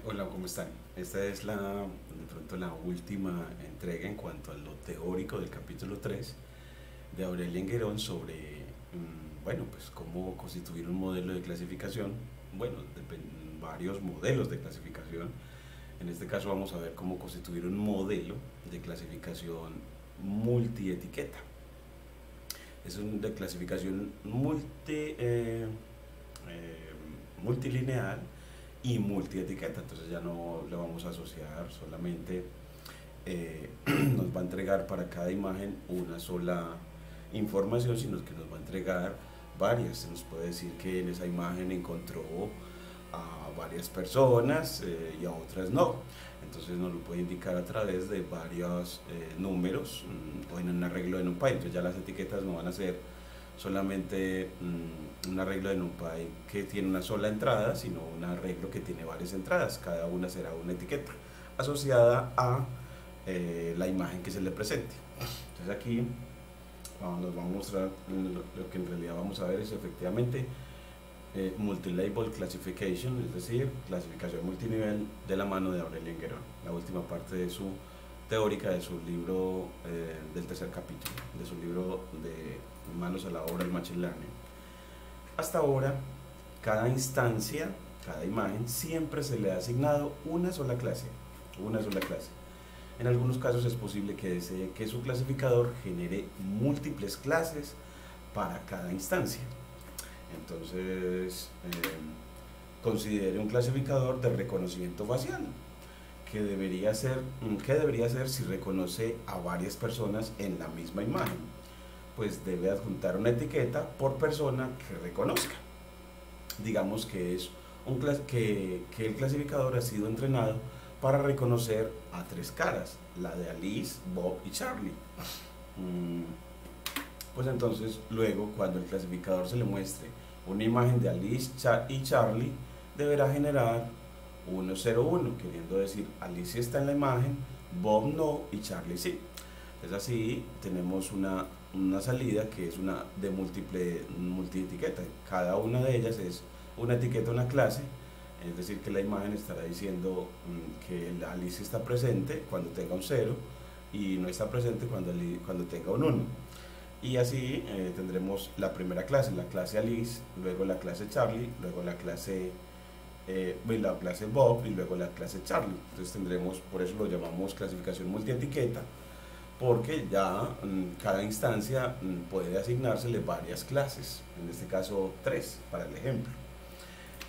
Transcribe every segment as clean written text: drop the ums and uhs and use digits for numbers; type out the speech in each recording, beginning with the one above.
Hola, ¿cómo están? Esta es de pronto la última entrega en cuanto a lo teórico del capítulo 3 de Aurelien Enguerón sobre, bueno, pues cómo constituir un modelo de clasificación, bueno, varios modelos de clasificación. En este caso vamos a ver cómo constituir un modelo de clasificación multietiqueta. Es un de clasificación multilineal y multietiqueta, entonces ya no le vamos a asociar solamente, nos va a entregar para cada imagen una sola información, sino que nos va a entregar varias. Se nos puede decir que en esa imagen encontró a varias personas y a otras no. Entonces nos lo puede indicar a través de varios números o en un arreglo de NumPy. Entonces ya las etiquetas no van a ser solamente un arreglo de NumPy que tiene una sola entrada, sino un arreglo que tiene varias entradas. Cada una será una etiqueta asociada a la imagen que se le presente. Entonces aquí nos va a mostrar lo que en realidad vamos a ver es efectivamente multilabel classification, es decir, clasificación multinivel de la mano de Aurelien Enguerón, la última parte de su teórica de su libro del tercer capítulo, de su libro de Manos a la obra del Machine Learning. Hasta ahora, cada instancia, cada imagen, siempre se le ha asignado una sola clase, una sola clase. En algunos casos es posible que desee que su clasificador genere múltiples clases para cada instancia. Entonces, considere un clasificador de reconocimiento facial. ¿Qué debería hacer si reconoce a varias personas en la misma imagen? Pues debe adjuntar una etiqueta por persona que reconozca. Digamos que que el clasificador ha sido entrenado para reconocer a tres caras, la de Alice, Bob y Charlie. Pues entonces luego cuando el clasificador se le muestre una imagen de Alice y Charlie, deberá generar 101, queriendo decir Alice está en la imagen, Bob no y Charlie sí. Es así, tenemos una salida que es una de multietiqueta. Cada una de ellas es una etiqueta, una clase, es decir, que la imagen estará diciendo que Alice está presente cuando tenga un 0 y no está presente cuando tenga un 1. Y así tendremos la primera clase, la clase Alice, luego la clase Charlie, luego la clase Bob y luego la clase Charlie. Entonces tendremos, por eso lo llamamos clasificación multietiqueta, porque ya cada instancia puede asignársele varias clases, en este caso 3 para el ejemplo.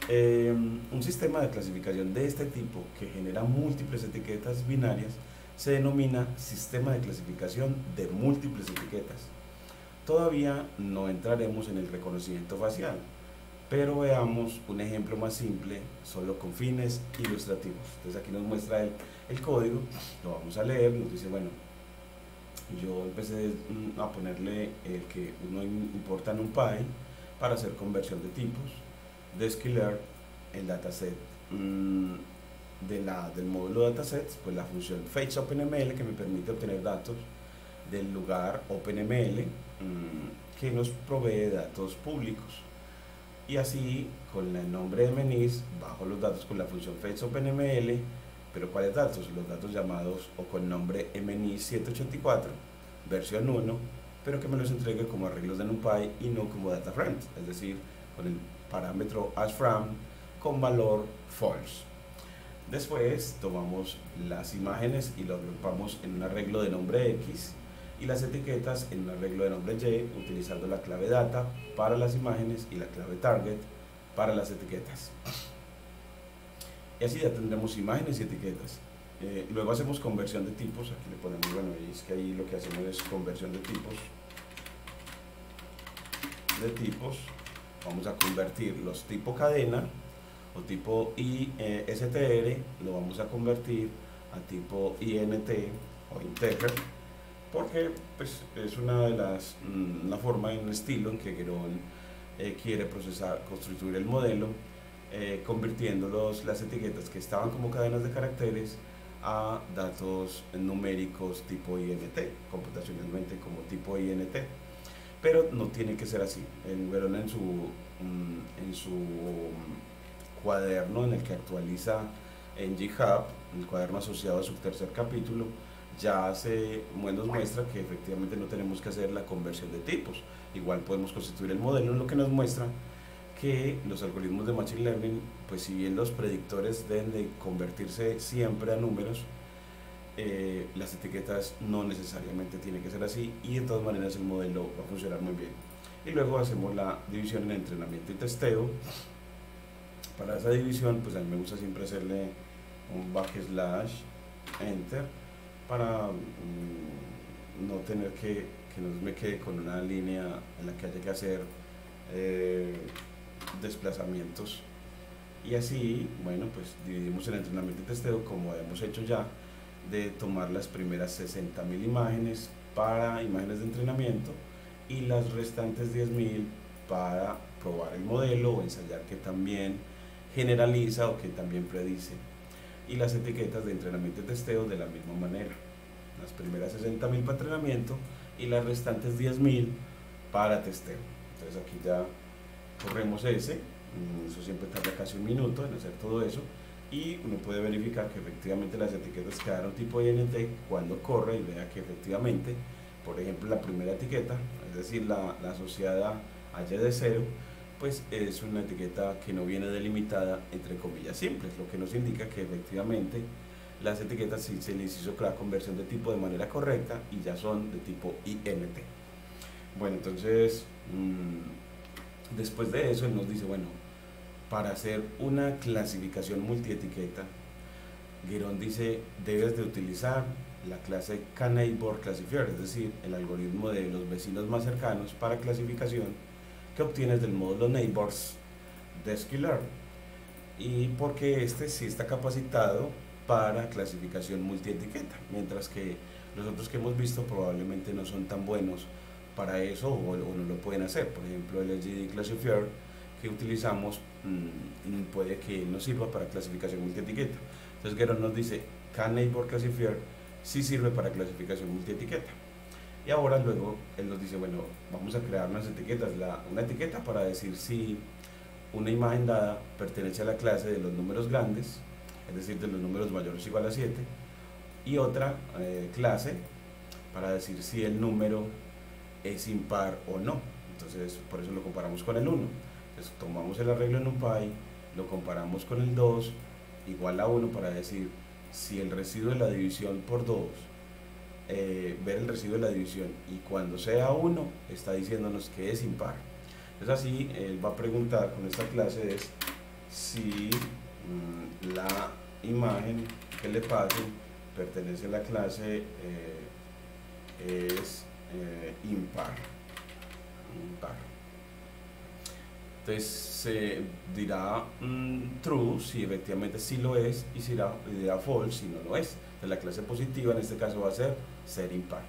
Un sistema de clasificación de este tipo que genera múltiples etiquetas binarias se denomina sistema de clasificación de múltiples etiquetas. Todavía no entraremos en el reconocimiento facial, pero veamos un ejemplo más simple, solo con fines ilustrativos. Entonces aquí nos muestra el código, lo vamos a leer, nos dice, bueno, yo empecé a ponerle el que uno importa en NumPy para hacer conversión de tipos, desquilar el dataset del módulo datasets, pues la función fetchOpenML que me permite obtener datos del lugar OpenML que nos provee datos públicos. Y así, con el nombre de Menis, bajo los datos con la función fetchOpenML, pero ¿cuáles datos? Los datos llamados o con nombre MNIS784, versión 1, pero que me los entregue como arreglos de NumPy y no como DataFrame, es decir, con el parámetro asFrame con valor false. Después tomamos las imágenes y lo agrupamos en un arreglo de nombre X y las etiquetas en un arreglo de nombre Y, utilizando la clave data para las imágenes y la clave target para las etiquetas. Y así ya tendremos imágenes y etiquetas. Luego hacemos conversión de tipos. Aquí le ponemos, bueno, veis que ahí lo que hacemos es conversión de tipos. Vamos a convertir los tipo cadena o tipo ISTR, lo vamos a convertir a tipo INT o integer, porque pues, es una forma, un estilo en que Enguerón quiere constituir el modelo, convirtiendo las etiquetas que estaban como cadenas de caracteres a datos numéricos tipo INT, computacionalmente como tipo INT. Pero no tiene que ser así. Enguerón en su cuaderno en el que actualiza en GitHub, el cuaderno asociado a su tercer capítulo, ya nos muestra que efectivamente no tenemos que hacer la conversión de tipos. Igual podemos constituir el modelo, lo que nos muestra que los algoritmos de Machine Learning, pues si bien los predictores deben de convertirse siempre a números, las etiquetas no necesariamente tienen que ser así, y de todas maneras el modelo va a funcionar muy bien. Y luego hacemos la división en entrenamiento y testeo. Para esa división, pues a mí me gusta siempre hacerle un backslash enter para no tener que no me quede con una línea en la que haya que hacer desplazamientos. Y así, bueno, pues dividimos el entrenamiento y testeo como hemos hecho ya, de tomar las primeras 60.000 imágenes para imágenes de entrenamiento y las restantes 10.000 para probar el modelo o ensayar que también generaliza o que también predice. Y las etiquetas de entrenamiento y testeo de la misma manera. Las primeras 60.000 para entrenamiento y las restantes 10.000 para testeo. Entonces aquí ya corremos ese, eso siempre tarda casi un minuto en hacer todo eso, y uno puede verificar que efectivamente las etiquetas quedaron tipo INT cuando corre y vea que efectivamente, por ejemplo, la primera etiqueta, es decir, la asociada a Y de 0, pues es una etiqueta que no viene delimitada entre comillas simples, lo que nos indica que efectivamente las etiquetas sí se les hizo la conversión de tipo de manera correcta y ya son de tipo INT. Bueno, entonces después de eso él nos dice, bueno, para hacer una clasificación multietiqueta, Guirón dice, debes de utilizar la clase K-Neighbor-Classifier, es decir, el algoritmo de los vecinos más cercanos para clasificación que obtienes del módulo Neighbors de Sklearn, y porque este sí está capacitado para clasificación multietiqueta, mientras que los otros que hemos visto probablemente no son tan buenos para eso o no lo pueden hacer. Por ejemplo, el LGD Classifier que utilizamos puede que no sirva para clasificación multietiqueta. Entonces Guerrero nos dice, K-Neighbor Classifier sí sirve para clasificación multietiqueta. Y ahora luego él nos dice, bueno, vamos a crear unas etiquetas, una etiqueta para decir si una imagen dada pertenece a la clase de los números grandes, es decir, de los números mayores o igual a 7, y otra clase para decir si el número es impar o no. Entonces por eso lo comparamos con el 1. Entonces tomamos el arreglo en NumPy, lo comparamos con el 2 igual a 1 para decir si el residuo de la división por 2, ver el residuo de la división, y cuando sea 1 está diciéndonos que es impar. Entonces así él va a preguntar con esta clase es si la imagen que le pasen pertenece a la clase es impar. Entonces se dirá true si efectivamente sí lo es, y dirá false si no lo es. Entonces la clase positiva en este caso va a ser impar.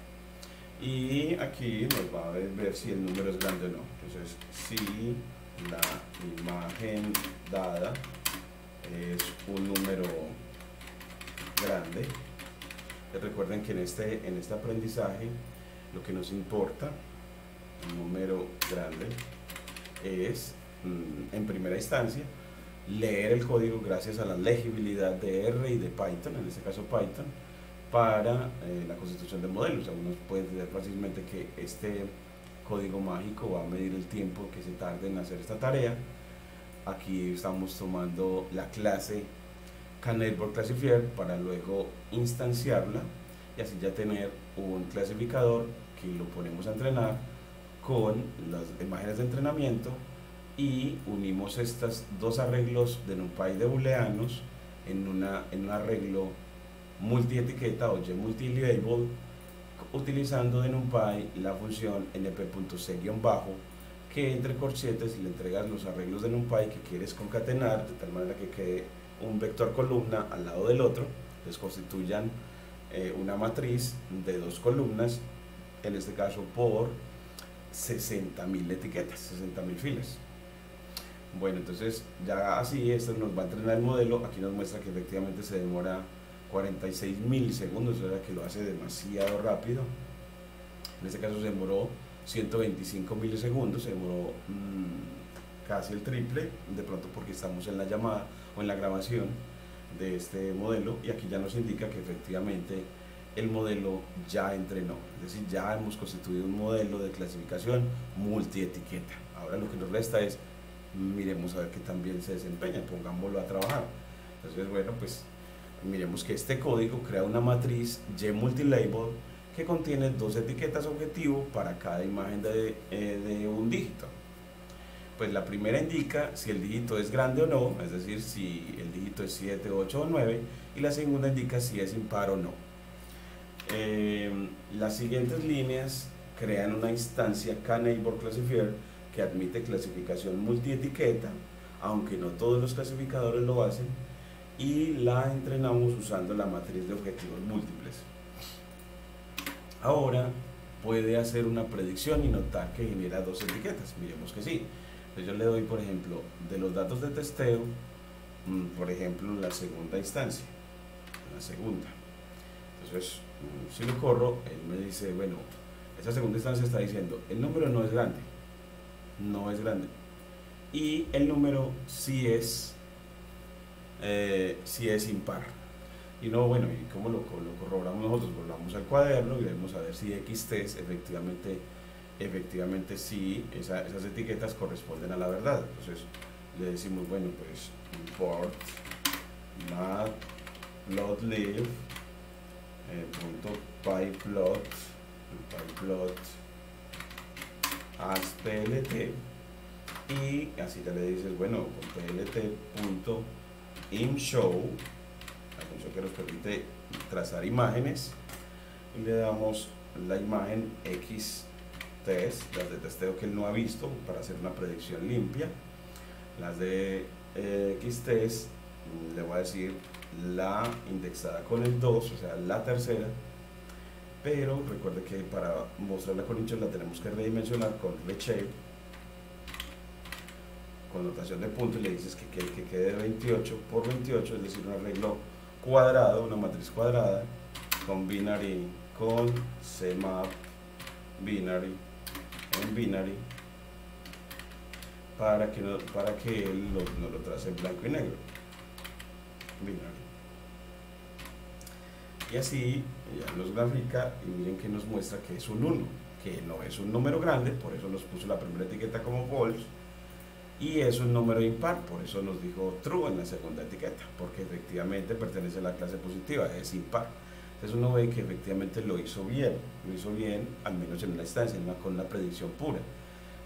Y aquí nos va a ver si el número es grande o no. Entonces si la imagen dada es un número grande, recuerden que en este aprendizaje lo que nos importa, un número grande, es en primera instancia leer el código gracias a la legibilidad de R y de Python, en este caso Python, para la constitución del modelo. O sea, uno puede entender fácilmente que este código mágico va a medir el tiempo que se tarde en hacer esta tarea. Aquí estamos tomando la clase K-Neighbor Classifier para luego instanciarla y así ya tener un clasificador que lo ponemos a entrenar con las imágenes de entrenamiento, y unimos estos dos arreglos de NumPy de booleanos en un arreglo multietiqueta o multilabel, utilizando de NumPy la función np.c-, que entre corchetes le entregas los arreglos de NumPy que quieres concatenar de tal manera que quede un vector columna al lado del otro, les constituyan una matriz de dos columnas, en este caso por 60.000 etiquetas, 60.000 filas. Bueno, entonces ya así esto nos va a entrenar el modelo. Aquí nos muestra que efectivamente se demora 46 milisegundos, o sea que lo hace demasiado rápido. En este caso se demoró 125 milisegundos, se demoró casi el triple, de pronto porque estamos en la llamada o en la grabación. de este modelo, y aquí ya nos indica que efectivamente el modelo ya entrenó, es decir, ya hemos constituido un modelo de clasificación multietiqueta. Ahora lo que nos resta es miremos a ver qué tan bien se desempeña, pongámoslo a trabajar. Entonces, bueno, pues miremos que este código crea una matriz YMultiLabel que contiene dos etiquetas objetivo para cada imagen de un dígito. Pues la primera indica si el dígito es grande o no, es decir, si el dígito es 7, 8 o 9, y la segunda indica si es impar o no. Las siguientes líneas crean una instancia KNeighborClassifier que admite clasificación multietiqueta, aunque no todos los clasificadores lo hacen, y la entrenamos usando la matriz de objetivos múltiples. Ahora puede hacer una predicción y notar que genera dos etiquetas. Miremos que sí. Entonces yo le doy, por ejemplo, de los datos de testeo, por ejemplo, la segunda instancia, la segunda. Entonces, si lo corro, él me dice, bueno, esa segunda instancia está diciendo, el número no es grande, no es grande, y el número sí es impar. Y no, bueno, ¿y cómo lo corroboramos nosotros? Volvamos al cuaderno y vemos a ver si XTEST efectivamente sí, esas etiquetas corresponden a la verdad. Entonces le decimos, bueno, pues import matplotlib .pyplot as plt, y así ya le dices, bueno, plt.imshow, la función que nos permite trazar imágenes, y le damos la imagen XTEST, las de testeo que él no ha visto, para hacer una predicción limpia. Las de XTEST le voy a decir la indexada con el 2, o sea, la tercera, pero recuerde que para mostrarla con hinchos la tenemos que redimensionar con reshape, con notación de punto, y le dices que quede 28 por 28, es decir, un arreglo cuadrado, una matriz cuadrada, con binary, con cmap binary, en binary, para que él no lo trace en blanco y negro, binary. Y así ya nos grafica, y miren que nos muestra que es un 1, que no es un número grande, por eso nos puso la primera etiqueta como false, y es un número impar, por eso nos dijo true en la segunda etiqueta, porque efectivamente pertenece a la clase positiva, es impar. Entonces uno ve que efectivamente lo hizo bien, al menos en una instancia, con una predicción pura.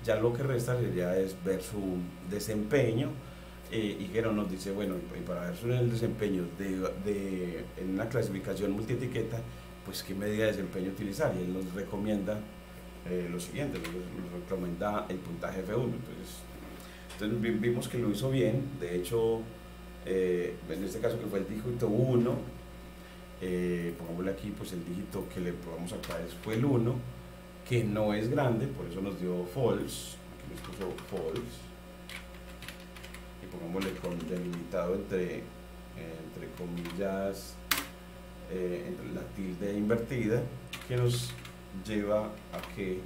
Ya lo que resta sería es ver su desempeño, y Gero nos dice, bueno, y para ver el desempeño en una clasificación multietiqueta, pues qué medida de desempeño utilizar, y él nos recomienda lo siguiente, nos recomienda el puntaje F1. Entonces vimos que lo hizo bien. De hecho, en este caso que fue el dígito 1, pongámosle aquí, pues el dígito que le probamos acá fue el 1, que no es grande, por eso nos dio false, aquí nos puso false, y pongámosle con delimitado entre comillas, entre la tilde invertida, que nos lleva a que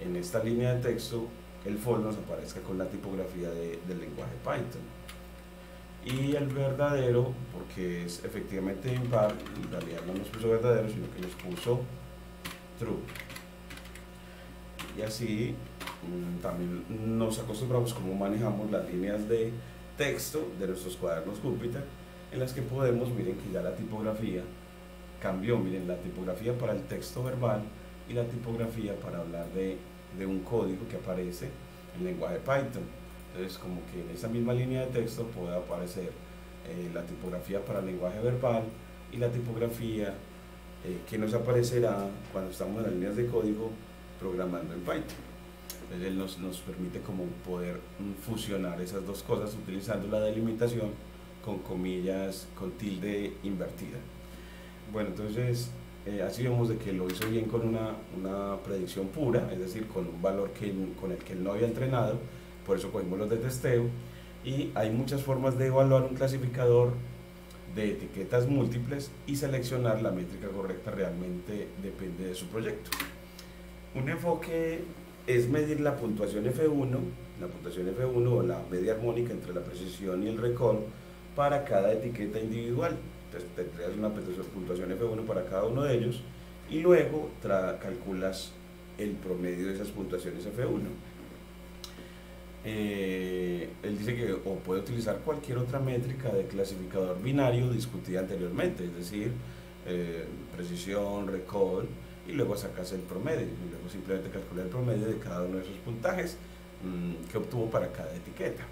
en esta línea de texto el false nos aparezca con la tipografía del lenguaje Python. Y el verdadero, porque es efectivamente impar, en realidad no nos puso verdadero, sino que nos puso true. Y así también nos acostumbramos cómo manejamos las líneas de texto de nuestros cuadernos Jupyter, en las que podemos, miren que ya la tipografía cambió, miren la tipografía para el texto verbal y la tipografía para hablar de un código que aparece en el lenguaje Python. Entonces, como que en esa misma línea de texto puede aparecer la tipografía para el lenguaje verbal y la tipografía que nos aparecerá cuando estamos en las líneas de código programando en Python. Entonces él nos permite como poder fusionar esas dos cosas utilizando la delimitación con comillas, con tilde invertida. Bueno, entonces así vemos de que lo hizo bien con una predicción pura, es decir, con un valor con el que él no había entrenado, por eso cogimos los de testeo. Y hay muchas formas de evaluar un clasificador de etiquetas múltiples, y seleccionar la métrica correcta realmente depende de su proyecto. Un enfoque es medir la puntuación F1 o la media armónica entre la precisión y el recall para cada etiqueta individual. Entonces te creas una puntuación F1 para cada uno de ellos y luego calculas el promedio de esas puntuaciones F1. Él dice que o puede utilizar cualquier otra métrica de clasificador binario discutida anteriormente, es decir, precisión, recall, y luego sacas el promedio, y luego simplemente calcula el promedio de cada uno de esos puntajes que obtuvo para cada etiqueta.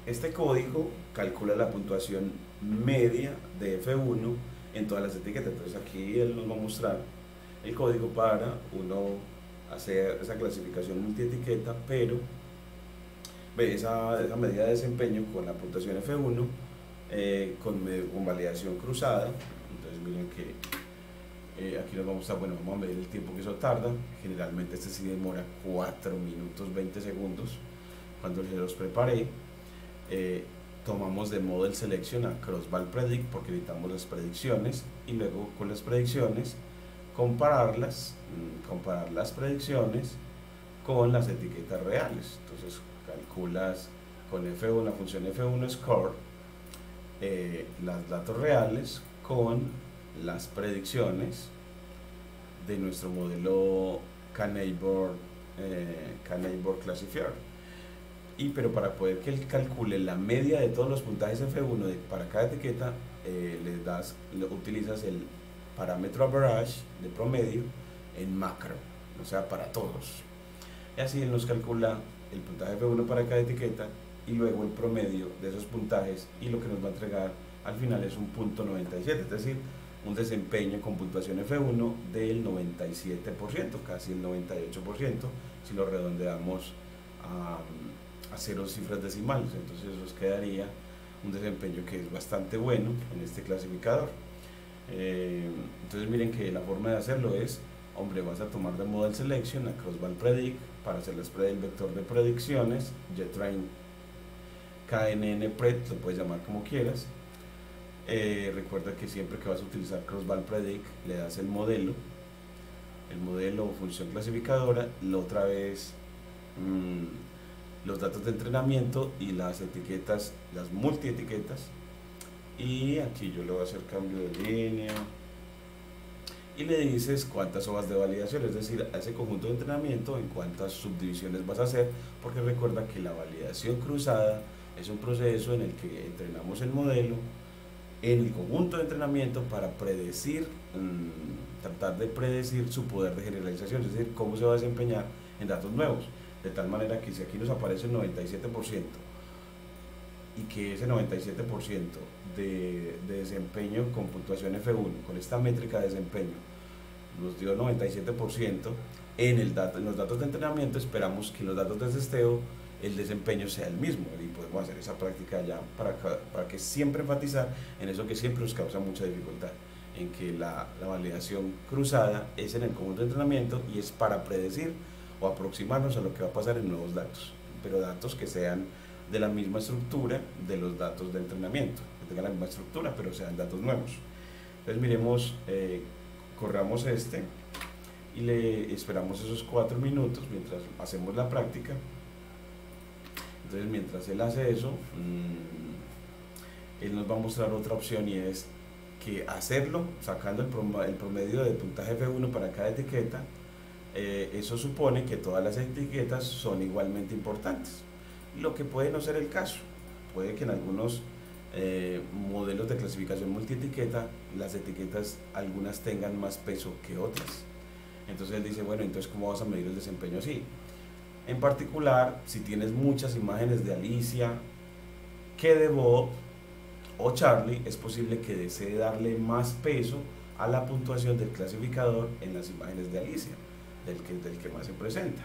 Este código calcula la puntuación media de F1 en todas las etiquetas. Entonces aquí él nos va a mostrar el código para uno hacer esa clasificación multietiqueta, pero ve esa medida de desempeño con la puntuación F1 con validación cruzada. Entonces miren que aquí nos vamos a, bueno, vamos a medir el tiempo que eso tarda. Generalmente este sí demora 4 minutos 20 segundos. Cuando se los preparé, tomamos de model selection a crossval predict porque necesitamos las predicciones, y luego con las predicciones comparar las predicciones con las etiquetas reales. Entonces calculas con F1, la función F1 score, los datos reales con las predicciones de nuestro modelo K-Neighbor Classifier. Pero para poder que él calcule la media de todos los puntajes F1 para cada etiqueta, utilizas el parámetro average de promedio en macro, o sea, para todos. Y así él nos calcula el puntaje F1 para cada etiqueta y luego el promedio de esos puntajes, y lo que nos va a entregar al final es un punto 97, es decir, un desempeño con puntuación F1 del 97%, casi el 98%, si lo redondeamos a 0 cifras decimales. Entonces eso nos quedaría un desempeño que es bastante bueno en este clasificador. Entonces miren que la forma de hacerlo es, hombre, vas a tomar de model selection a crossval predict para hacer el vector de predicciones, JTrain KNN pred, lo puedes llamar como quieras. Recuerda que siempre que vas a utilizar crossval predict le das el modelo o función clasificadora, otra vez los datos de entrenamiento y las etiquetas, las multietiquetas, y aquí yo le voy a hacer cambio de línea y le dices cuántas hojas de validación, es decir, a ese conjunto de entrenamiento en cuántas subdivisiones vas a hacer, porque recuerda que la validación cruzada es un proceso en el que entrenamos el modelo en el conjunto de entrenamiento para predecir, tratar de predecir su poder de generalización, es decir, cómo se va a desempeñar en datos nuevos, de tal manera que si aquí nos aparece el 97% y que ese 97% de desempeño con puntuación F1, con esta métrica de desempeño, nos dio 97%, en los datos de entrenamiento esperamos que en los datos de testeo el desempeño sea el mismo, y podemos hacer esa práctica ya para que siempre enfatizar en eso que siempre nos causa mucha dificultad, en que la validación cruzada es en el conjunto de entrenamiento y es para predecir o aproximarnos a lo que va a pasar en nuevos datos, pero datos que sean de la misma estructura de los datos de entrenamiento, que tengan la misma estructura pero sean datos nuevos. Entonces miremos, corramos y le esperamos esos 4 minutos mientras hacemos la práctica. Entonces mientras él hace eso, él nos va a mostrar otra opción, y es que hacerlo sacando el promedio de puntaje F1 para cada etiqueta, eso supone que todas las etiquetas son igualmente importantes, lo que puede no ser el caso. Puede que en algunos modelos de clasificación multietiqueta las etiquetas algunas tengan más peso que otras. Entonces él dice, bueno, entonces ¿cómo vas a medir el desempeño así? En particular, si tienes muchas imágenes de Alicia que de Bob o Charlie, es posible que desee darle más peso a la puntuación del clasificador en las imágenes de Alicia, del que más se presenta.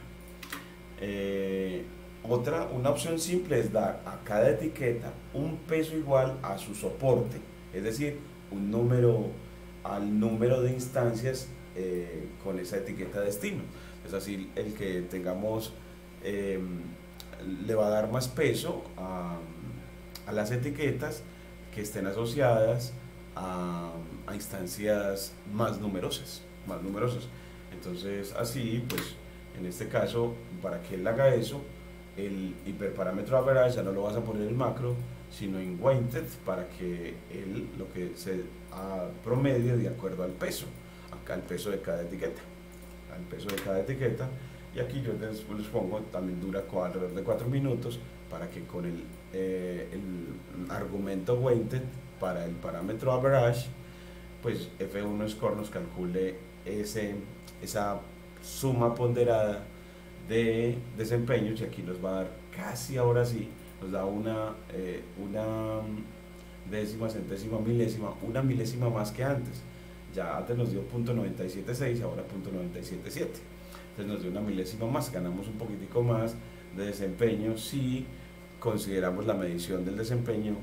Una opción simple es dar a cada etiqueta un peso igual a su soporte, es decir, al número de instancias con esa etiqueta de destino. Es así, el que tengamos le va a dar más peso a las etiquetas que estén asociadas a instancias más numerosas. Entonces así, pues en este caso, para que él haga eso, el hiperparámetro average ya no lo vas a poner en el macro, sino en weighted, para que él lo que se promedie de acuerdo al peso, acá el peso de cada etiqueta, al peso de cada etiqueta. Y aquí yo les pongo, también dura alrededor de 4 minutos, para que con el argumento weighted para el parámetro average, pues F1 Score nos calcule esa suma ponderada de desempeños, y aquí nos va a dar casi, ahora sí, nos da una décima, centésima, milésima, una milésima más que antes. Ya antes nos dio .976, ahora .977. Entonces nos dio una milésima más, ganamos un poquitico más de desempeño si consideramos la medición del desempeño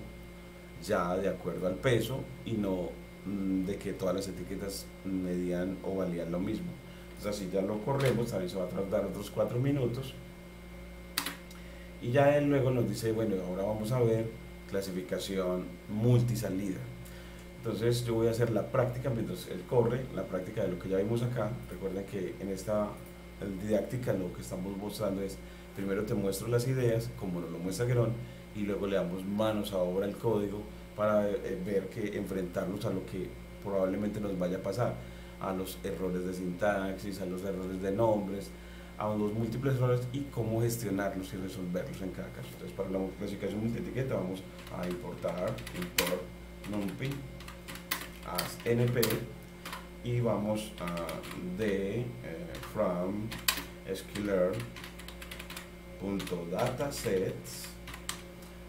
ya de acuerdo al peso, y no de que todas las etiquetas medían o valían lo mismo. Entonces así ya lo corremos, también se va a tardar otros 4 minutos. Y ya él luego nos dice, bueno, ahora vamos a ver clasificación multisalida. Entonces yo voy a hacer la práctica mientras él corre, la práctica de lo que ya vimos acá. Recuerden que en esta didáctica lo que estamos mostrando es, primero te muestro las ideas, como nos lo muestra Guerón, y luego le damos manos a obra al código para ver que enfrentarnos a lo que probablemente nos vaya a pasar, a los errores de sintaxis, a los errores de nombres, a los múltiples errores, y cómo gestionarlos y resolverlos en cada caso. Entonces, para la clasificación multietiqueta vamos a importar import numpy as np, y vamos a de from sklearn.datasets,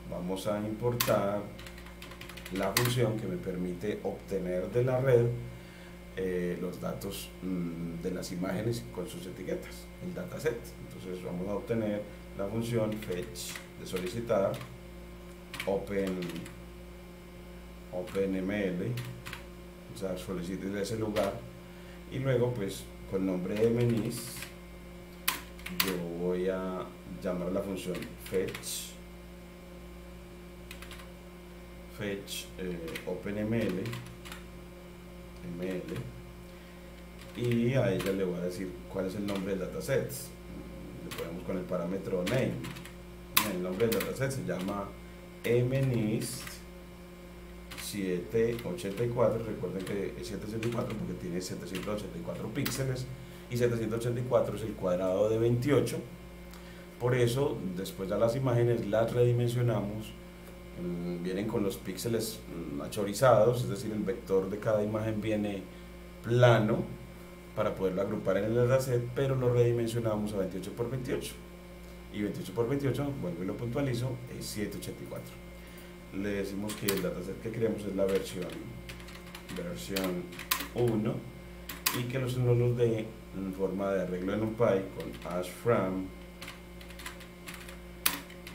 vamos a importar la función que me permite obtener de la red los datos de las imágenes con sus etiquetas, el dataset. Entonces vamos a obtener la función fetch de solicitar openml, o sea, solicite de ese lugar, y luego pues con nombre de MNIST yo voy a llamar a la función fetch openml y a ella le voy a decir cuál es el nombre del dataset. Le ponemos con el parámetro name. El nombre del dataset se llama MNIST 784. Recuerden que es 784 porque tiene 784 píxeles, y 784 es el cuadrado de 28. Por eso, después de las imágenes las redimensionamos. Vienen con los píxeles achorizados, es decir, el vector de cada imagen viene plano para poderlo agrupar en el dataset, pero lo redimensionamos a 28 por 28, y 28 por 28, vuelvo y lo puntualizo, es 784. Le decimos que el dataset que queremos es la versión 1, y que nos los dé en forma de arreglo de NumPy con ashFrame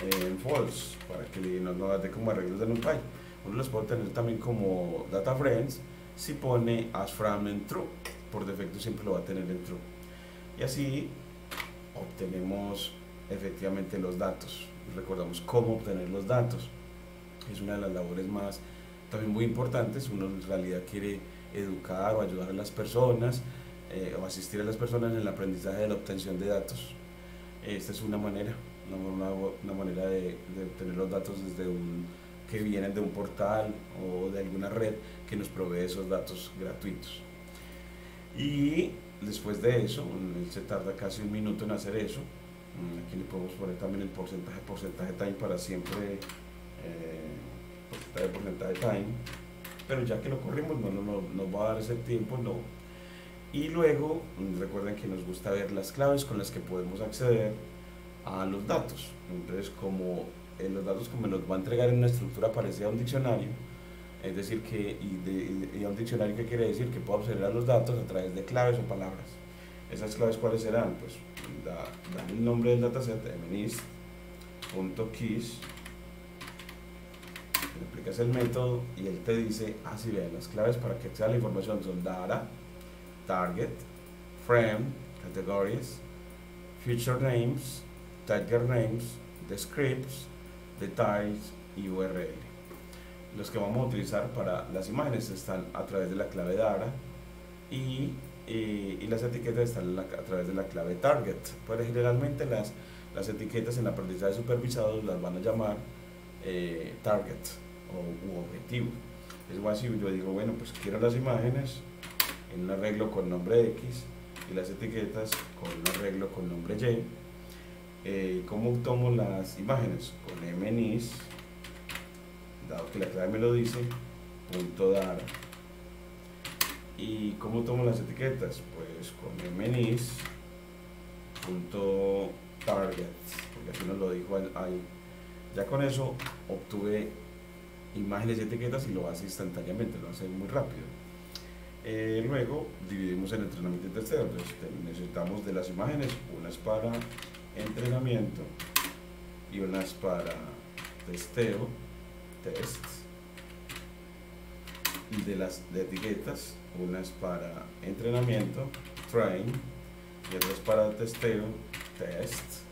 en false, para que nos dé como arreglos de NumPy. Uno los puede tener también como data frames si pone ashFrame en true, por defecto siempre lo va a tener en true, y así obtenemos efectivamente los datos. Recordamos cómo obtener los datos, es una de las labores más también muy importantes. Uno en realidad quiere educar o ayudar a las personas o asistir a las personas en el aprendizaje de la obtención de datos. Esta es una manera de obtener los datos que vienen de un portal o de alguna red que nos provee esos datos gratuitos. Y después de eso, se tarda casi un minuto en hacer eso. Aquí le podemos poner también el porcentaje time para siempre, porcentaje time, pero ya que lo corrimos no nos va a dar ese tiempo, no. Y luego recuerden que nos gusta ver las claves con las que podemos acceder a los datos. Entonces, como los datos como los va a entregar en una estructura parecida a un diccionario, es decir, y a un diccionario, ¿qué quiere decir? Que puedo acceder a los datos a través de claves o palabras. ¿Esas claves cuáles serán? Pues da el nombre del dataset, mnist.keys, le aplicas el método y él te dice, si vean, las claves para que acceda a la información son data, target, frame, categories, feature names, tagger names, descripts, details y URL. Los que vamos a utilizar para las imágenes están a través de la clave data, y las etiquetas están a través de la clave target. Pero generalmente las las etiquetas en aprendizaje supervisado las van a llamar target u objetivo. Es más, si yo digo, bueno, pues quiero las imágenes en un arreglo con nombre X y las etiquetas con un arreglo con nombre Y, ¿cómo tomo las imágenes? Con mnis, dado que la clave me lo dice, punto dar. ¿Y cómo tomo las etiquetas? Pues con mnis, punto target, porque así nos lo dijo ahí. Ya con eso obtuve imágenes y etiquetas y lo hace instantáneamente, lo hace muy rápido. Luego dividimos el entrenamiento y testeo. Entonces necesitamos de las imágenes, unas para entrenamiento y unas para testeo, test, y de las etiquetas, unas para entrenamiento, train, y otras para testeo, test.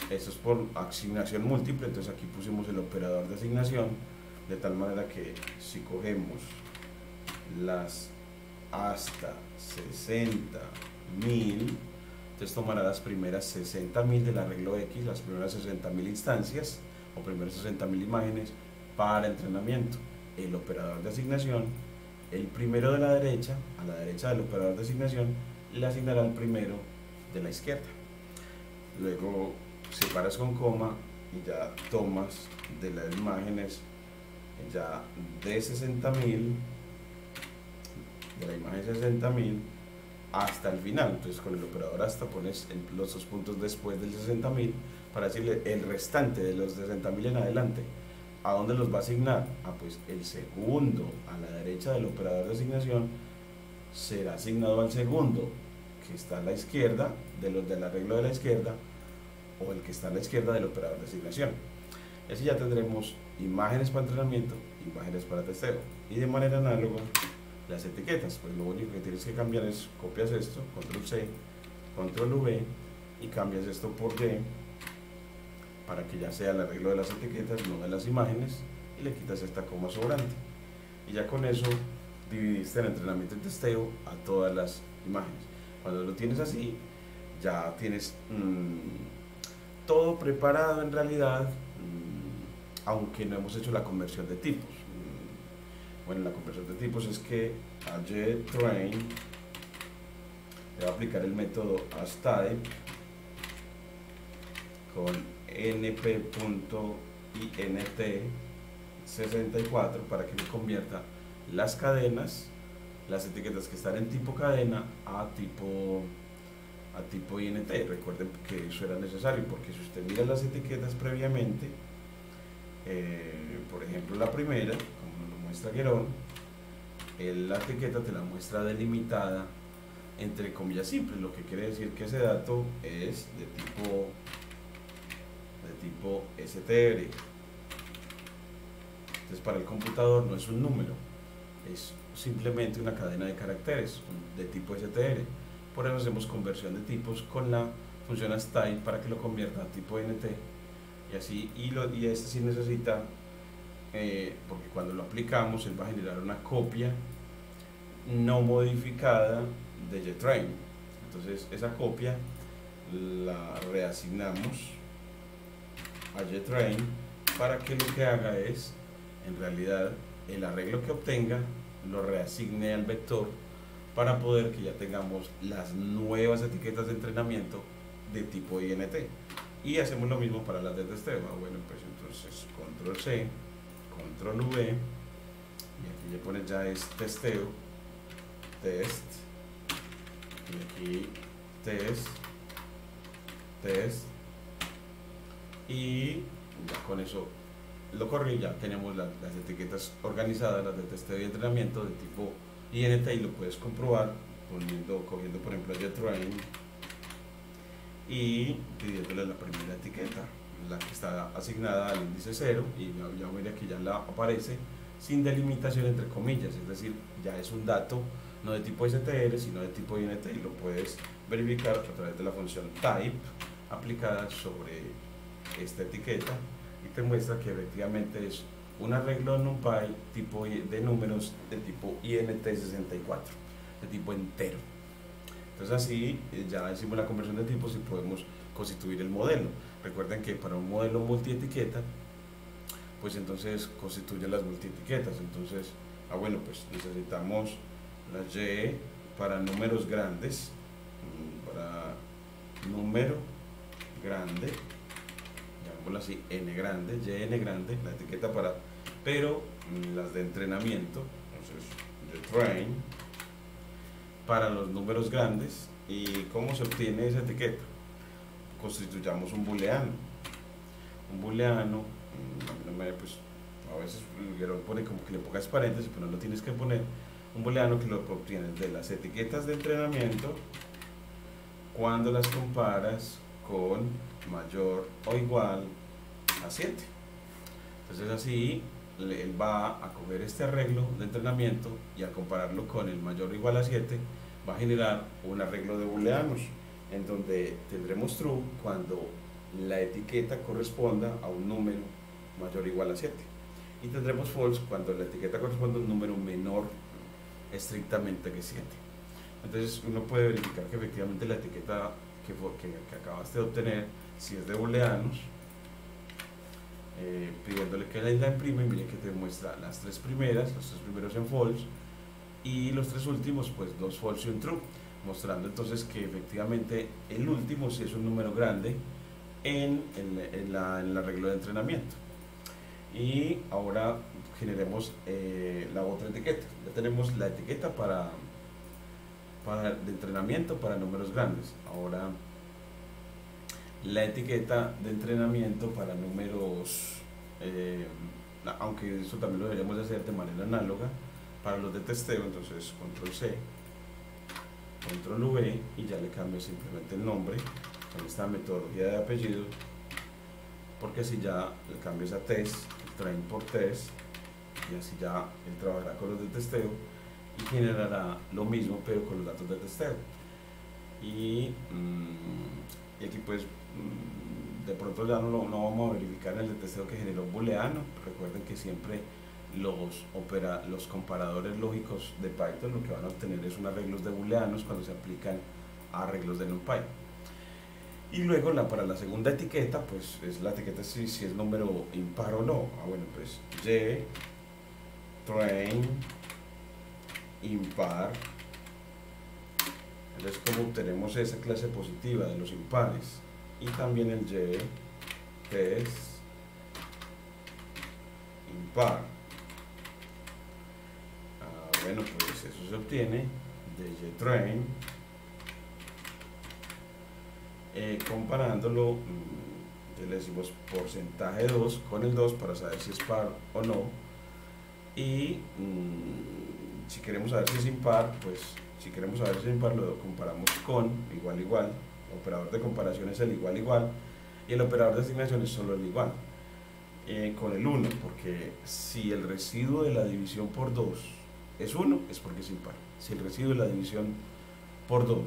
Esto es por asignación múltiple, entonces aquí pusimos el operador de asignación, de tal manera que si cogemos las hasta 60.000, entonces tomará las primeras 60.000 del arreglo X, las primeras 60.000 instancias o primeras 60.000 imágenes para entrenamiento. El operador de asignación, el primero de la derecha, a la derecha del operador de asignación, le asignará el primero de la izquierda. Luego separas con coma y ya tomas de las imágenes ya de 60.000, de la imagen 60.000 hasta el final. Entonces con el operador hasta pones los dos puntos después del 60.000 para decirle el restante de los 60.000 en adelante. ¿A dónde los va a asignar? Pues el segundo a la derecha del operador de asignación será asignado al segundo que está a la izquierda de los del arreglo de la izquierda, o el que está a la izquierda del operador de asignación. Y así ya tendremos imágenes para entrenamiento, imágenes para testeo. Y de manera análoga las etiquetas, pues lo único que tienes que cambiar es copias esto, control C, control V, y cambias esto por D para que ya sea el arreglo de las etiquetas, no de las imágenes, y le quitas esta coma sobrante. Y ya con eso dividiste el entrenamiento y testeo a todas las imágenes. Cuando lo tienes así, ya tienes todo preparado en realidad, aunque no hemos hecho la conversión de tipos. Bueno, la conversión de tipos es que a JTrain le va a aplicar el método asType con np.int64 para que me convierta las cadenas, las etiquetas que están en tipo cadena a tipo INT. Recuerden que eso era necesario porque si usted mira las etiquetas previamente, por ejemplo la primera, como nos lo muestra Guerón, la etiqueta te la muestra delimitada entre comillas simples, lo que quiere decir que ese dato es de tipo str. Entonces para el computador no es un número, es simplemente una cadena de caracteres de tipo str. Por eso hacemos conversión de tipos con la función asType para que lo convierta a tipo int. Y así, y este sí necesita, porque cuando lo aplicamos él va a generar una copia no modificada de JTrain. Entonces esa copia la reasignamos a JTrain para que lo que haga es, en realidad, el arreglo que obtenga lo reasigne al vector para poder que ya tengamos las nuevas etiquetas de entrenamiento de tipo INT. Y hacemos lo mismo para las de testeo. Bueno, pues entonces control C, control V, y aquí ya pones ya es testeo, test, y aquí test, y ya con eso lo corrí, ya tenemos las etiquetas organizadas, las de testeo y entrenamiento de tipo INT, y lo puedes comprobar cogiendo por ejemplo JTrain y pidiéndole la primera etiqueta, la que está asignada al índice 0, y ya mira que ya la aparece sin delimitación entre comillas, es decir, ya es un dato no de tipo str sino de tipo int, y lo puedes verificar a través de la función type aplicada sobre esta etiqueta, y te muestra que efectivamente es un arreglo NumPy tipo de números de tipo INT64, de tipo entero. Entonces así ya hicimos la conversión de tipos y podemos constituir el modelo. Recuerden que para un modelo multietiqueta, pues entonces constituye las multietiquetas. Entonces, bueno, pues necesitamos la Y para números grandes, para número grande, llamémoslo así, n grande, yn grande, la etiqueta para, pero las de entrenamiento, entonces the train, para los números grandes. ¿Y cómo se obtiene esa etiqueta? Constituyamos un booleano. Un booleano, pues, a veces el pone como que le pongas paréntesis, pero no lo tienes que poner. Un booleano que lo obtienes de las etiquetas de entrenamiento cuando las comparas con mayor o igual a 7. Entonces así él va a coger este arreglo de entrenamiento y al compararlo con el mayor o igual a 7 va a generar un arreglo de booleanos en donde tendremos true cuando la etiqueta corresponda a un número mayor o igual a 7 y tendremos false cuando la etiqueta corresponda a un número menor estrictamente que 7. Entonces uno puede verificar que efectivamente la etiqueta que acabaste de obtener, si es de booleanos, pidiéndole que la imprima, y mire que te muestra las tres primeras, los tres primeros en false y los tres últimos pues dos false y un true, mostrando entonces que efectivamente el último sí es un número grande en el arreglo de entrenamiento. Y ahora generemos la otra etiqueta. Ya tenemos la etiqueta de entrenamiento para números grandes. Ahora la etiqueta de entrenamiento para números, aunque eso también lo deberíamos de hacer de manera análoga para los de testeo. Entonces control C, control V y ya le cambio simplemente el nombre con esta metodología de apellido, porque así ya le cambias a test, train por test, y así ya él trabajará con los de testeo y generará lo mismo pero con los datos de testeo. Y aquí pues de pronto ya no vamos a verificar el de testeo que generó un booleano. Recuerden que siempre los comparadores lógicos de Python lo que van a obtener es un arreglos de booleanos cuando se aplican a arreglos de NumPy. Y luego para la segunda etiqueta, pues es la etiqueta si es número impar o no. Bueno, pues y train impar. Entonces, como obtenemos esa clase positiva de los impares, y también el y test impar. Bueno, pues eso se obtiene de ytrain, comparándolo, le decimos porcentaje 2 con el 2 para saber si es par o no. Y si queremos saber si es impar, pues si queremos saber si es impar lo comparamos con igual igual. El operador de comparación es el igual igual y el operador de asignación es solo el igual, con el 1, porque si el residuo de la división por 2 es 1 es porque es impar. Si el residuo de la división por 2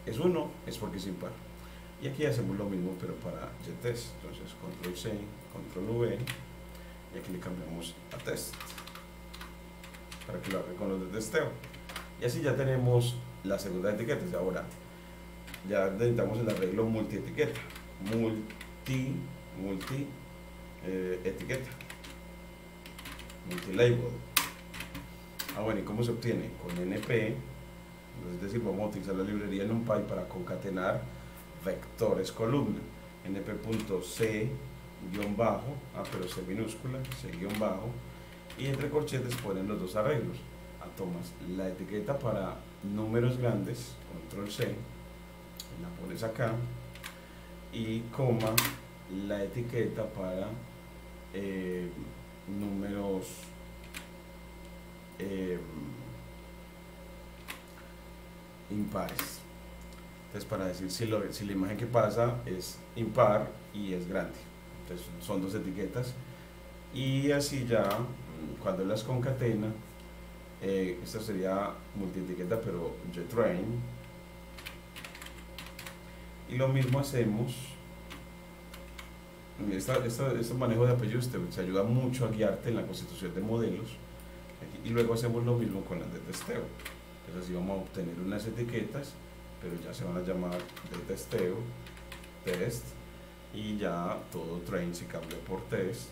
es 1 es porque es impar. Y aquí hacemos lo mismo pero para ytest. Entonces control C, control V y aquí le cambiamos a test para que lo haga con los de testeo. Y así ya tenemos la segunda etiqueta. Ahora ya necesitamos el arreglo multietiqueta, multi etiqueta, multilabel. Bueno, ¿y cómo se obtiene? Con np. Es decir, vamos a utilizar la librería NumPy para concatenar vectores columna. np.c guión-bajo, pero c minúscula, c guión-bajo, y entre corchetes ponen los dos arreglos. Tomas la etiqueta para números grandes, control C, la pones acá, y coma la etiqueta para números impares. Entonces, para decir si la imagen que pasa es impar y es grande. Entonces son dos etiquetas, y así ya cuando las concatena, esta sería multietiqueta pero ytrain, y lo mismo hacemos. Este manejo de apellidos te ayuda mucho a guiarte en la constitución de modelos. Y luego hacemos lo mismo con las de testeo. Entonces así vamos a obtener unas etiquetas pero ya se van a llamar de testeo, test, y ya todo train se cambia por test.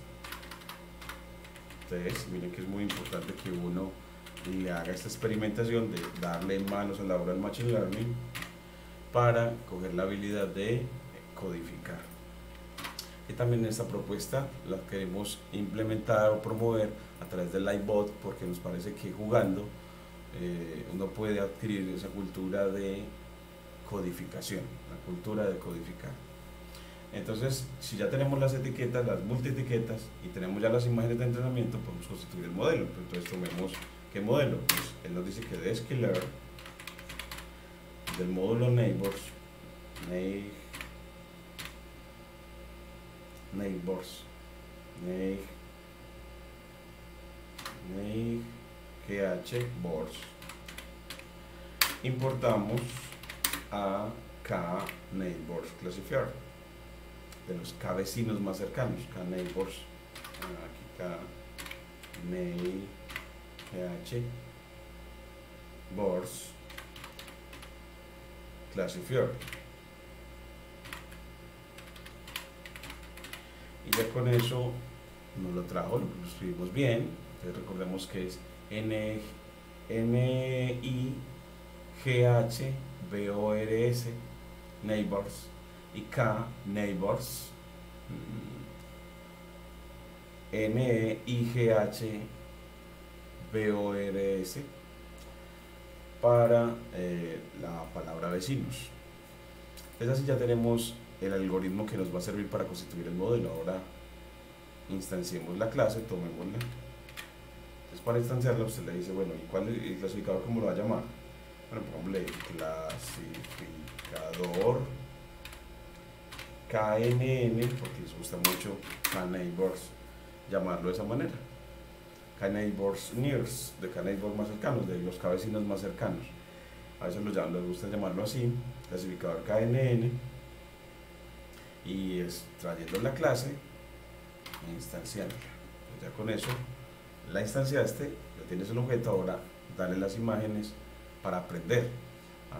Miren que es muy importante que uno le haga esta experimentación de darle manos a la obra del Machine Learning para coger la habilidad de codificar. Y también esta propuesta la queremos implementar o promover a través del Livebot, porque nos parece que jugando uno puede adquirir esa cultura de codificación, la cultura de codificar. Entonces, si ya tenemos las etiquetas, las multietiquetas, y tenemos ya las imágenes de entrenamiento, podemos constituir el modelo. Entonces tomemos, ¿qué modelo? Pues él nos dice que de Skiller, del módulo neighbors, GHBoards, importamos a K-neighbors classifier, de los K vecinos más cercanos, K-neighbors, aquí K-GHBoards classifier. Y ya con eso nos lo trajo, lo escribimos bien. Entonces recordemos que es NIGHBORS, neighbors, y K neighbors, NIGHBORS para la palabra vecinos. Es así, ya tenemos el algoritmo que nos va a servir para constituir el modelo. Ahora instanciemos la clase, tomémosla. Entonces, para instanciarla usted le dice, bueno, ¿y cuál es el clasificador? ¿Cómo lo va a llamar? Bueno, pongámosle clasificador KNN, porque les gusta mucho K-neighbors llamarlo de esa manera. K-neighbors nearest, de K-neighbors más cercanos, de los K-vecinos más cercanos. A veces les gusta llamarlo así, clasificador KNN, y trayendo la clase e instanciándola. Ya con eso la instanciaste, ya tienes el objeto. Ahora dale las imágenes para aprender.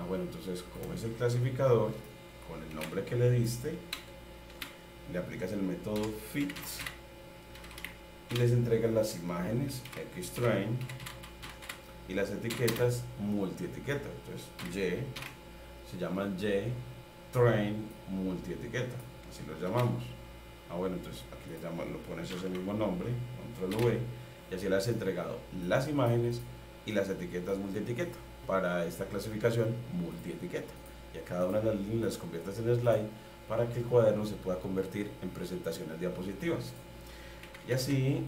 Bueno, entonces coges el clasificador con el nombre que le diste, le aplicas el método fit y les entregas las imágenes xtrain y las etiquetas multietiqueta. Entonces Y se llaman Y train multietiqueta, así lo llamamos. Bueno, entonces aquí lo pones ese mismo nombre, control V, y así le has entregado las imágenes y las etiquetas multietiqueta para esta clasificación multietiqueta, y a cada una de las líneas las conviertes en slide para que el cuaderno se pueda convertir en presentaciones diapositivas. Y así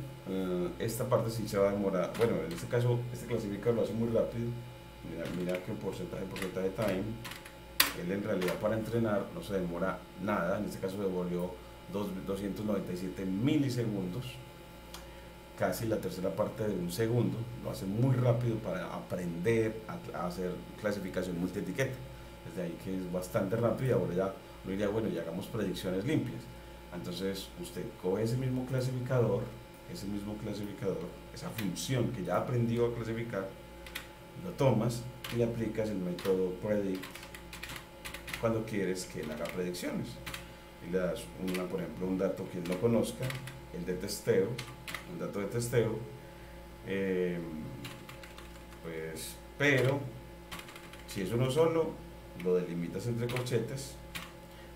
esta parte sí se va a demorar. Bueno, en este caso este clasificador lo hace muy rápido. Mira que porcentaje time. Él en realidad para entrenar no se demora nada. En este caso devolvió 297 milisegundos, casi la tercera parte de un segundo. Lo hace muy rápido para aprender a hacer clasificación multietiqueta. Desde ahí que es bastante rápido. Y ahora ya lo diría, bueno, y hagamos predicciones limpias. Entonces usted coge ese mismo clasificador, esa función que ya aprendió a clasificar, lo tomas y le aplicas el método predict cuando quieres que él haga predicciones. Y le das por ejemplo, un dato que él no conozca, el de testeo, un dato de testeo, pero si es uno solo, lo delimitas entre corchetes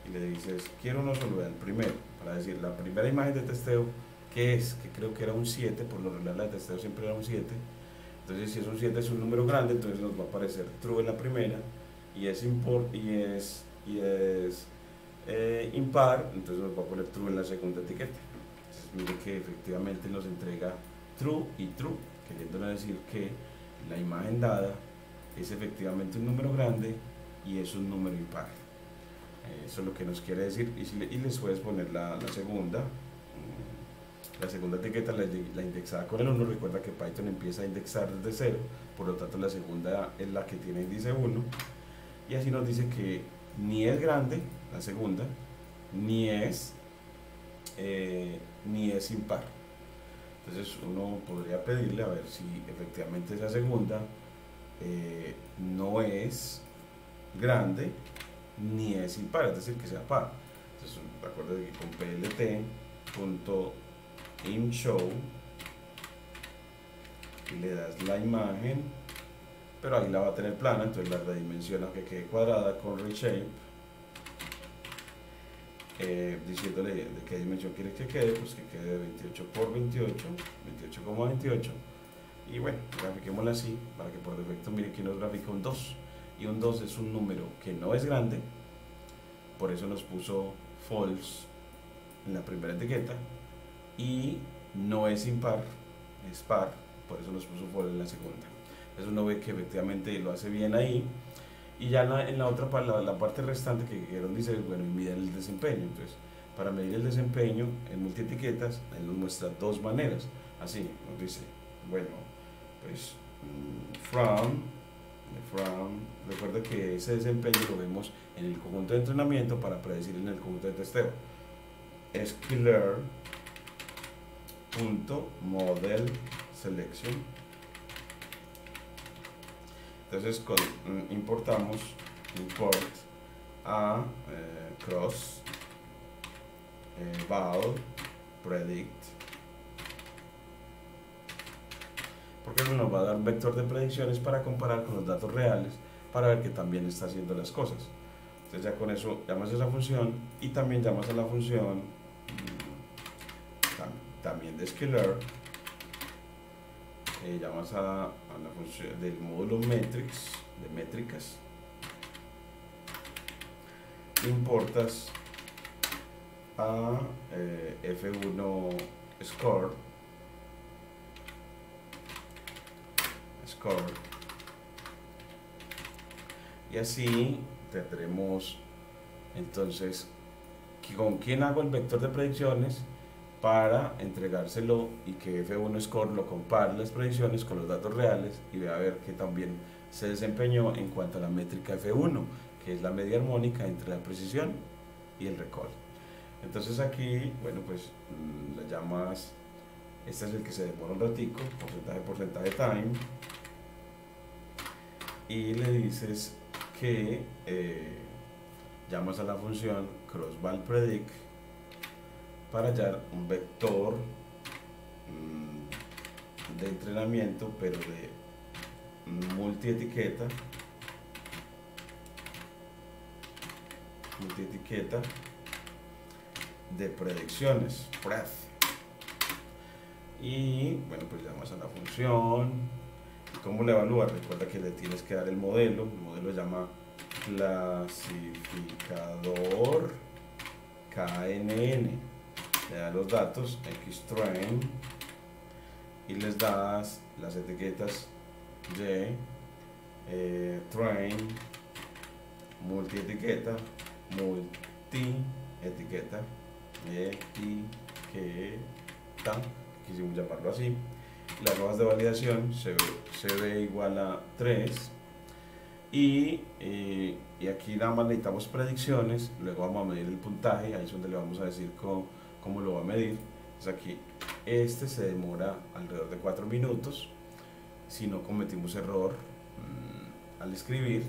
y le dices, quiero uno solo, el primero, para decir la primera imagen de testeo, que creo que era un 7, por lo general la de testeo siempre era un 7. Entonces si es un 7 es un número grande, entonces nos va a aparecer true en la primera, y es impar, entonces nos va a poner true en la segunda etiqueta. Entonces mire que efectivamente nos entrega true y true, queriendo decir que la imagen dada es efectivamente un número grande y es un número impar. Eso es lo que nos quiere decir. Y les puedes poner la segunda etiqueta, la indexada con el 1. Recuerda que Python empieza a indexar desde 0, por lo tanto la segunda es la que tiene índice 1, y así nos dice que ni es grande la segunda, ni es impar. Entonces uno podría pedirle a ver si efectivamente esa segunda no es grande ni es impar, es decir, que sea par. Entonces, acuérdate que con plt.imshow y le das la imagen, pero ahí la va a tener plana, entonces la redimensiona que quede cuadrada con reshape, diciéndole de qué dimensión quiere que quede, pues que quede de 28 por 28, 28,28. Y bueno, grafiquémosla así para que por defecto mire que nos grafica un 2, y un 2 es un número que no es grande, por eso nos puso false en la primera etiqueta, y no es impar, es par, por eso nos puso false en la segunda. Entonces uno ve que efectivamente lo hace bien ahí, y ya en la otra la parte restante que nos dice, bueno, y mide el desempeño. Entonces, para medir el desempeño en multietiquetas, él nos muestra dos maneras. Así, nos dice, bueno, pues from, recuerda que ese desempeño lo vemos en el conjunto de entrenamiento para predecir en el conjunto de testeo. Skiller.model selection. Entonces importamos import a cross val predict, porque nos va a dar un vector de predicciones para comparar con los datos reales para ver que también está haciendo las cosas. Entonces ya con eso llamas a esa función, y también llamas a la función también de Skiller, llamas a la función del módulo metrics, de métricas, importas a F1 score, y así tendremos entonces con quién hago el vector de predicciones para entregárselo, y que F1 Score lo compare las predicciones con los datos reales y vea a ver que también se desempeñó en cuanto a la métrica F1, que es la media armónica entre la precisión y el recall. Entonces aquí, bueno, pues le llamas, este es el que se demora un ratico, porcentaje time, y le dices que llamas a la función crossValPredict para hallar un vector de entrenamiento, pero de multietiqueta de predicciones, pref. Y bueno, pues llamas a la función. ¿Cómo le evalúas? Recuerda que le tienes que dar el modelo se llama clasificador KNN, le das los datos xtrain y les das las etiquetas de train, multietiqueta, quisimos llamarlo así. Las hojas de validación se ve igual a 3, y aquí nada más necesitamos predicciones, luego vamos a medir el puntaje, ahí es donde le vamos a decir cómo lo va a medir. Entonces aquí este se demora alrededor de 4 minutos si no cometimos error al escribir,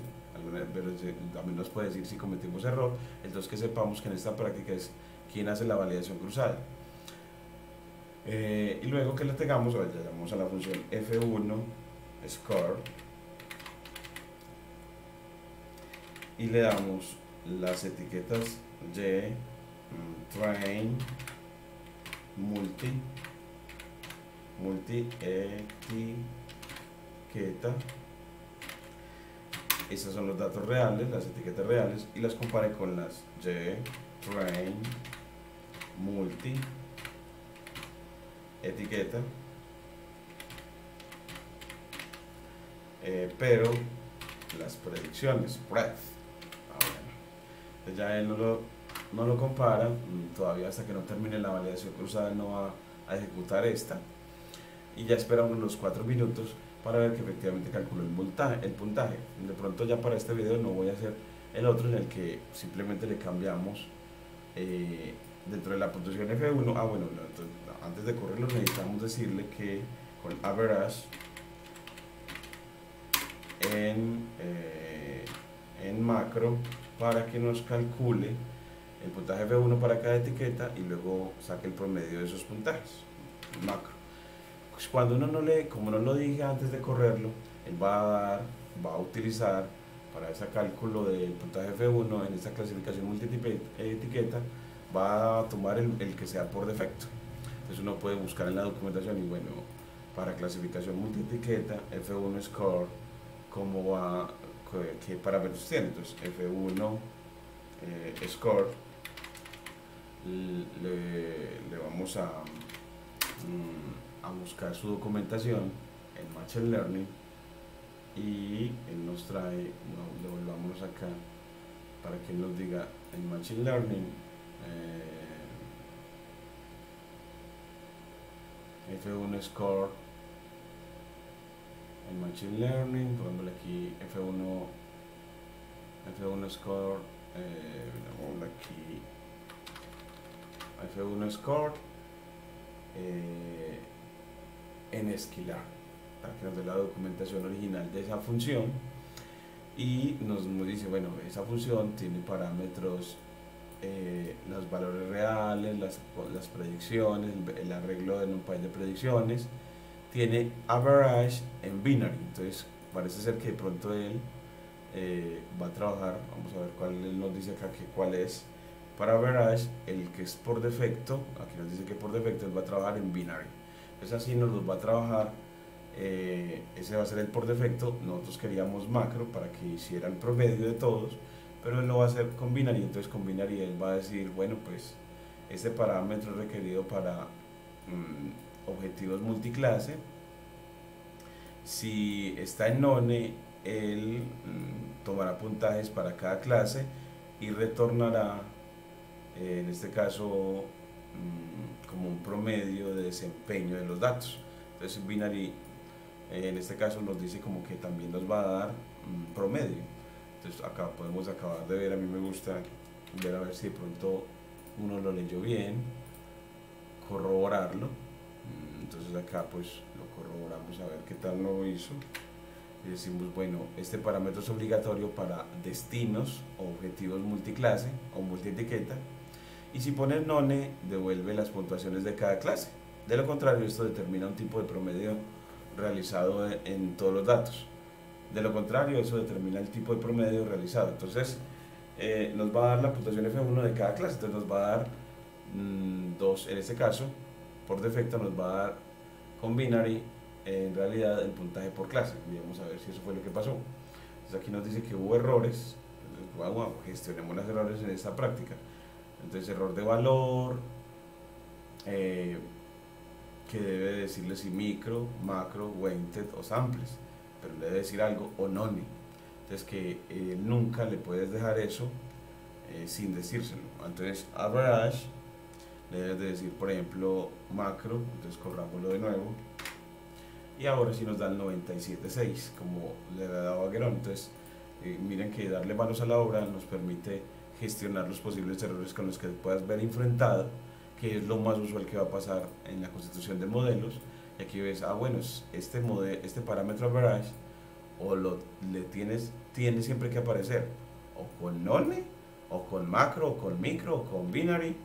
pero también nos puede decir si cometimos error. Entonces que sepamos que en esta práctica es quién hace la validación cruzada. Y luego que le tengamos, ya llamamos a la función F1 score y le damos las etiquetas de train, multi-etiqueta. Estos son los datos reales, las etiquetas reales, y las compare con las train, multi etiqueta, pero las predicciones pref. Bueno, ya él no lo compara todavía, hasta que no termine la validación cruzada no va a ejecutar esta, y ya esperamos los 4 minutos para ver que efectivamente calculó el puntaje. De pronto ya para este video no voy a hacer el otro en el que simplemente le cambiamos dentro de la puntuación F1. Bueno, entonces, antes de correrlo necesitamos decirle que con average en macro, para que nos calcule el puntaje F1 para cada etiqueta y luego saque el promedio de esos puntajes, macro. Pues cuando uno no lee, como no lo dije antes de correrlo, él va a utilizar para ese cálculo del puntaje F1 en esta clasificación multietiqueta, va a tomar el que sea por defecto. Entonces uno puede buscar en la documentación y bueno, para clasificación multietiqueta, F1 score, cómo va, qué parámetros tiene. Entonces F1 score, le vamos a buscar su documentación en Machine Learning y él nos trae, devolvámonos acá para que nos diga en Machine Learning F1 score en Machine Learning, pongámosle aquí F1 score, pongámosle aquí F1 score en esquilar, para que nos dé la documentación original de esa función y nos dice, bueno, esa función tiene parámetros, los valores reales, las predicciones, el arreglo de un par de predicciones, tiene average en binary. Entonces parece ser que de pronto él va a trabajar, vamos a ver cuál él nos dice acá, que cuál es. Para average, el que es por defecto, aquí nos dice que por defecto él va a trabajar en binary. Entonces así nos los va a trabajar, ese va a ser el por defecto. Nosotros queríamos macro para que hiciera el promedio de todos, pero él lo va a hacer con binary. Entonces con binary él va a decir, bueno, pues este parámetro requerido para objetivos multiclase, si está en none, él tomará puntajes para cada clase y retornará, en este caso, como un promedio de desempeño de los datos. Entonces binary, en este caso nos dice como que también nos va a dar promedio. Entonces acá podemos acabar de ver, a mí me gusta ver a ver si de pronto uno lo leyó bien, corroborarlo. Entonces acá pues lo corroboramos a ver qué tal lo hizo y decimos, bueno, este parámetro es obligatorio para destinos o objetivos multiclase o multietiqueta, y si pones none devuelve las puntuaciones de cada clase. De lo contrario, esto determina un tipo de promedio realizado en todos los datos. De lo contrario, eso determina el tipo de promedio realizado. Entonces nos va a dar la puntuación F1 de cada clase. Entonces nos va a dar dos, en este caso por defecto nos va a dar con binary en realidad el puntaje por clase. Y vamos a ver si eso fue lo que pasó. Entonces aquí nos dice que hubo errores. Entonces, bueno, gestionemos los errores en esta práctica. Entonces error de valor, que debe decirle si micro, macro, weighted o samples, pero le debe decir algo o none. Entonces que nunca le puedes dejar eso sin decírselo. Entonces average le debes de decir, por ejemplo, macro. Entonces corrámoslo de nuevo y ahora sí nos da el 97.6 como le había dado a Guerón. Entonces miren que darle manos a la obra nos permite gestionar los posibles errores con los que puedas ver enfrentado, que es lo más usual que va a pasar en la constitución de modelos. Y aquí ves, bueno, este parámetro average tiene siempre que aparecer o con none, o con macro, o con micro, o con binary,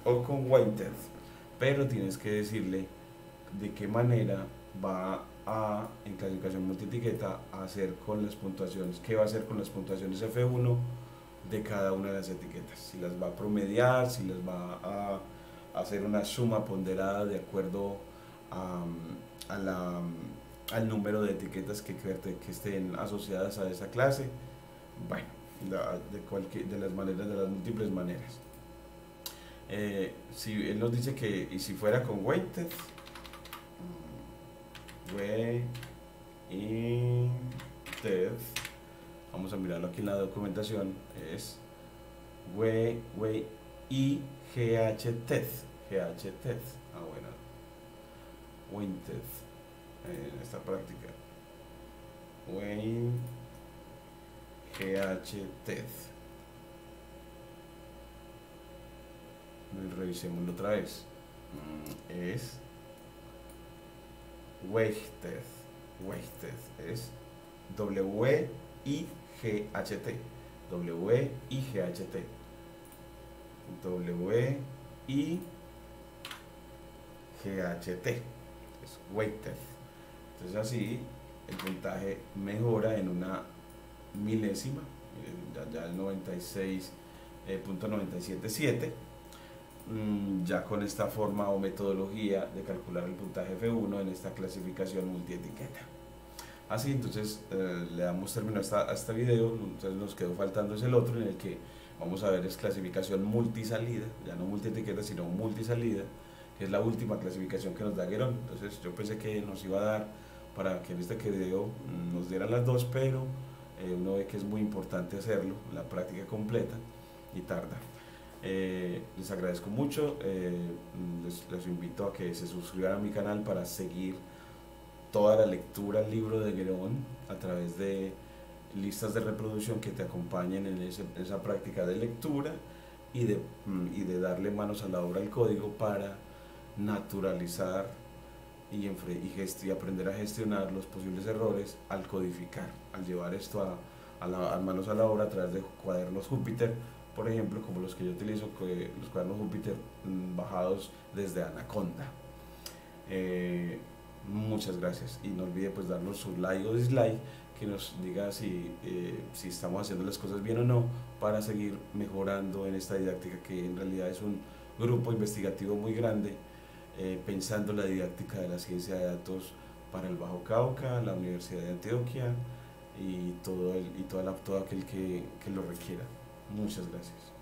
o con weighted, pero tienes que decirle de qué manera va a, en clasificación multietiqueta, a hacer con las puntuaciones, qué va a hacer con las puntuaciones F1 de cada una de las etiquetas, si las va a promediar, si las va a hacer una suma ponderada de acuerdo al número de etiquetas que estén asociadas a esa clase. Bueno, de las múltiples maneras. Si él nos dice que, y si fuera con weighted, vamos a mirarlo aquí en la documentación, es GHTED, bueno, weighted, en esta práctica, GHTED. Revisémoslo otra vez. Es weighted, es WIGHT, WIGHT, es weighted. Entonces así el puntaje mejora en una milésima, ya el 96.977. Ya con esta forma o metodología de calcular el puntaje F1 en esta clasificación multietiqueta. Así, entonces le damos término a este video. Entonces nos quedó faltando es el otro, en el que vamos a ver es clasificación multisalida, ya no multietiqueta sino multisalida, que es la última clasificación que nos da Guerón. Entonces yo pensé que nos iba a dar para que en este video nos dieran las dos, pero uno ve que es muy importante hacerlo, la práctica completa, y tarda. Les agradezco mucho, les invito a que se suscriban a mi canal para seguir toda la lectura del libro de Guerón a través de listas de reproducción que te acompañen en esa práctica de lectura y de darle manos a la obra al código para naturalizar y aprender a gestionar los posibles errores al codificar, al llevar esto a manos a la obra a través de cuadernos Júpiter, por ejemplo, como los que yo utilizo, los cuadernos Júpiter bajados desde Anaconda. Muchas gracias, y no olvide pues darnos su like o dislike, que nos diga si estamos haciendo las cosas bien o no, para seguir mejorando en esta didáctica, que en realidad es un grupo investigativo muy grande, pensando la didáctica de la ciencia de datos para el Bajo Cauca, la Universidad de Antioquia y todo aquel que lo requiera. Muchas gracias.